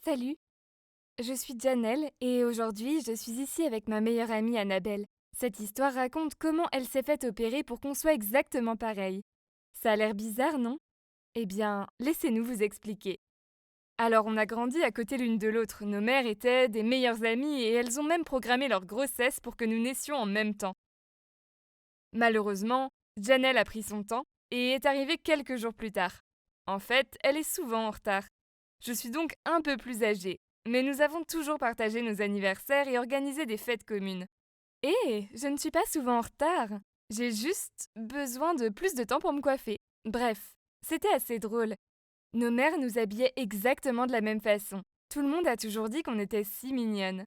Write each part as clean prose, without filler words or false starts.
Salut, je suis Janelle et aujourd'hui je suis ici avec ma meilleure amie Annabelle. Cette histoire raconte comment elle s'est faite opérer pour qu'on soit exactement pareil. Ça a l'air bizarre, non? Eh bien, laissez-nous vous expliquer. Alors on a grandi à côté l'une de l'autre, nos mères étaient des meilleures amies et elles ont même programmé leur grossesse pour que nous naissions en même temps. Malheureusement, Janelle a pris son temps et est arrivée quelques jours plus tard. En fait, elle est souvent en retard. Je suis donc un peu plus âgée, mais nous avons toujours partagé nos anniversaires et organisé des fêtes communes. Et je ne suis pas souvent en retard. J'ai juste besoin de plus de temps pour me coiffer. Bref, c'était assez drôle. Nos mères nous habillaient exactement de la même façon. Tout le monde a toujours dit qu'on était si mignonnes.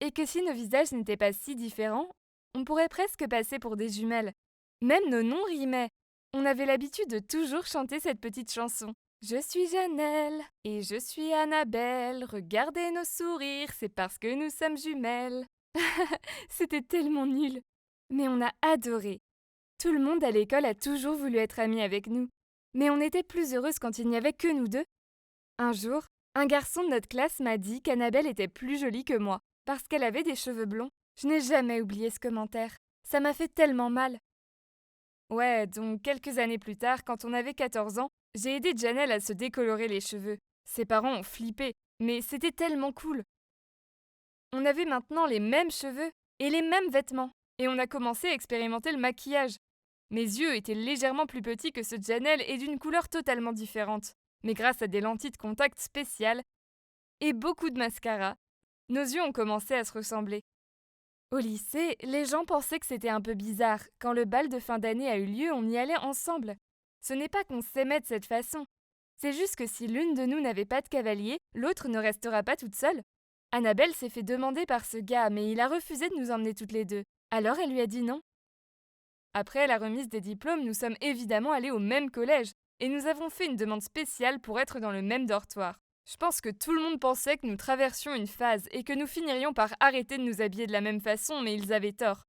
Et que si nos visages n'étaient pas si différents, on pourrait presque passer pour des jumelles. Même nos noms rimaient. On avait l'habitude de toujours chanter cette petite chanson. Je suis Janelle et je suis Annabelle. Regardez nos sourires, c'est parce que nous sommes jumelles. C'était tellement nul. Mais on a adoré. Tout le monde à l'école a toujours voulu être ami avec nous. Mais on était plus heureuse quand il n'y avait que nous deux. Un jour, un garçon de notre classe m'a dit qu'Annabelle était plus jolie que moi, parce qu'elle avait des cheveux blonds. Je n'ai jamais oublié ce commentaire. Ça m'a fait tellement mal. Ouais, donc quelques années plus tard, quand on avait 14 ans, j'ai aidé Janelle à se décolorer les cheveux. Ses parents ont flippé, mais c'était tellement cool. On avait maintenant les mêmes cheveux et les mêmes vêtements, et on a commencé à expérimenter le maquillage. Mes yeux étaient légèrement plus petits que ceux de Janelle et d'une couleur totalement différente. Mais grâce à des lentilles de contact spéciales et beaucoup de mascara, nos yeux ont commencé à se ressembler. Au lycée, les gens pensaient que c'était un peu bizarre. Quand le bal de fin d'année a eu lieu, on y allait ensemble. Ce n'est pas qu'on s'aimait de cette façon. C'est juste que si l'une de nous n'avait pas de cavalier, l'autre ne restera pas toute seule. Annabelle s'est fait demander par ce gars, mais il a refusé de nous emmener toutes les deux. Alors elle lui a dit non. Après la remise des diplômes, nous sommes évidemment allés au même collège, et nous avons fait une demande spéciale pour être dans le même dortoir. Je pense que tout le monde pensait que nous traversions une phase et que nous finirions par arrêter de nous habiller de la même façon, mais ils avaient tort.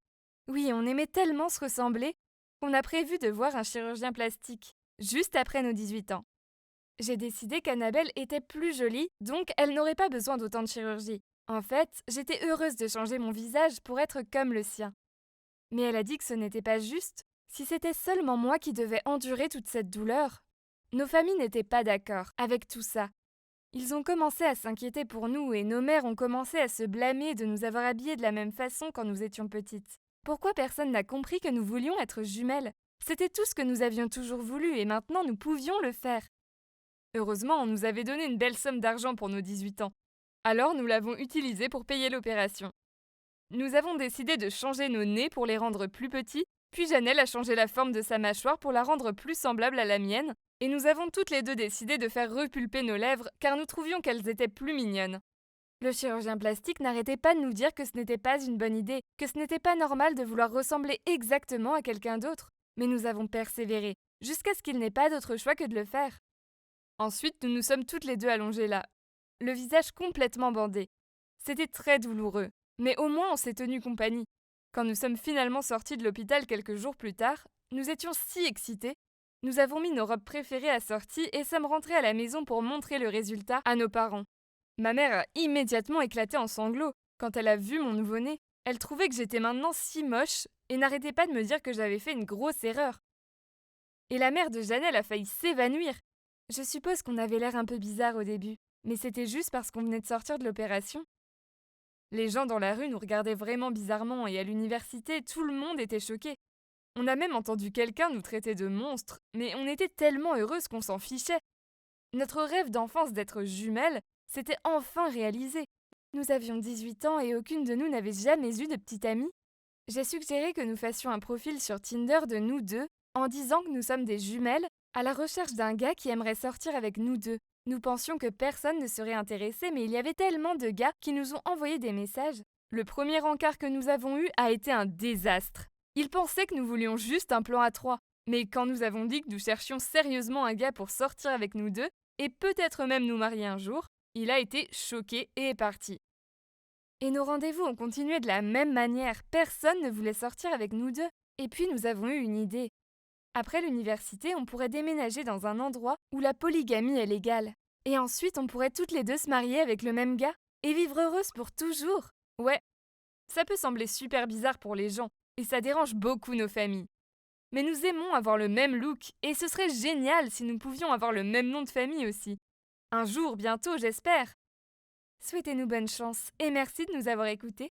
Oui, on aimait tellement se ressembler qu'on a prévu de voir un chirurgien plastique, juste après nos 18 ans. J'ai décidé qu'Annabelle était plus jolie, donc elle n'aurait pas besoin d'autant de chirurgie. En fait, j'étais heureuse de changer mon visage pour être comme le sien. Mais elle a dit que ce n'était pas juste. Si c'était seulement moi qui devais endurer toute cette douleur. Nos familles n'étaient pas d'accord avec tout ça. Ils ont commencé à s'inquiéter pour nous et nos mères ont commencé à se blâmer de nous avoir habillés de la même façon quand nous étions petites. Pourquoi personne n'a compris que nous voulions être jumelles? C'était tout ce que nous avions toujours voulu et maintenant nous pouvions le faire. Heureusement, on nous avait donné une belle somme d'argent pour nos 18 ans. Alors nous l'avons utilisée pour payer l'opération. Nous avons décidé de changer nos nez pour les rendre plus petits, puis Janelle a changé la forme de sa mâchoire pour la rendre plus semblable à la mienne, et nous avons toutes les deux décidé de faire repulper nos lèvres car nous trouvions qu'elles étaient plus mignonnes. Le chirurgien plastique n'arrêtait pas de nous dire que ce n'était pas une bonne idée, que ce n'était pas normal de vouloir ressembler exactement à quelqu'un d'autre, mais nous avons persévéré, jusqu'à ce qu'il n'ait pas d'autre choix que de le faire. Ensuite, nous nous sommes toutes les deux allongées là, le visage complètement bandé. C'était très douloureux, mais au moins on s'est tenu compagnie. Quand nous sommes finalement sortis de l'hôpital quelques jours plus tard, nous étions si excités. Nous avons mis nos robes préférées assorties et sommes rentrés à la maison pour montrer le résultat à nos parents. Ma mère a immédiatement éclaté en sanglots quand elle a vu mon nouveau-né. Elle trouvait que j'étais maintenant si moche et n'arrêtait pas de me dire que j'avais fait une grosse erreur. Et la mère de Janelle a failli s'évanouir. Je suppose qu'on avait l'air un peu bizarre au début, mais c'était juste parce qu'on venait de sortir de l'opération. Les gens dans la rue nous regardaient vraiment bizarrement et à l'université, tout le monde était choqué. On a même entendu quelqu'un nous traiter de monstres, mais on était tellement heureuses qu'on s'en fichait. Notre rêve d'enfance d'être jumelles s'était enfin réalisé. Nous avions 18 ans et aucune de nous n'avait jamais eu de petite amie. J'ai suggéré que nous fassions un profil sur Tinder de nous deux en disant que nous sommes des jumelles à la recherche d'un gars qui aimerait sortir avec nous deux. Nous pensions que personne ne serait intéressé, mais il y avait tellement de gars qui nous ont envoyé des messages. Le premier encart que nous avons eu a été un désastre. Ils pensaient que nous voulions juste un plan à trois. Mais quand nous avons dit que nous cherchions sérieusement un gars pour sortir avec nous deux, et peut-être même nous marier un jour, il a été choqué et est parti. Et nos rendez-vous ont continué de la même manière. Personne ne voulait sortir avec nous deux. Et puis nous avons eu une idée. Après l'université, on pourrait déménager dans un endroit où la polygamie est légale. Et ensuite, on pourrait toutes les deux se marier avec le même gars et vivre heureuses pour toujours. Ouais, ça peut sembler super bizarre pour les gens et ça dérange beaucoup nos familles. Mais nous aimons avoir le même look et ce serait génial si nous pouvions avoir le même nom de famille aussi. Un jour, bientôt, j'espère. Souhaitez-nous bonne chance et merci de nous avoir écoutés.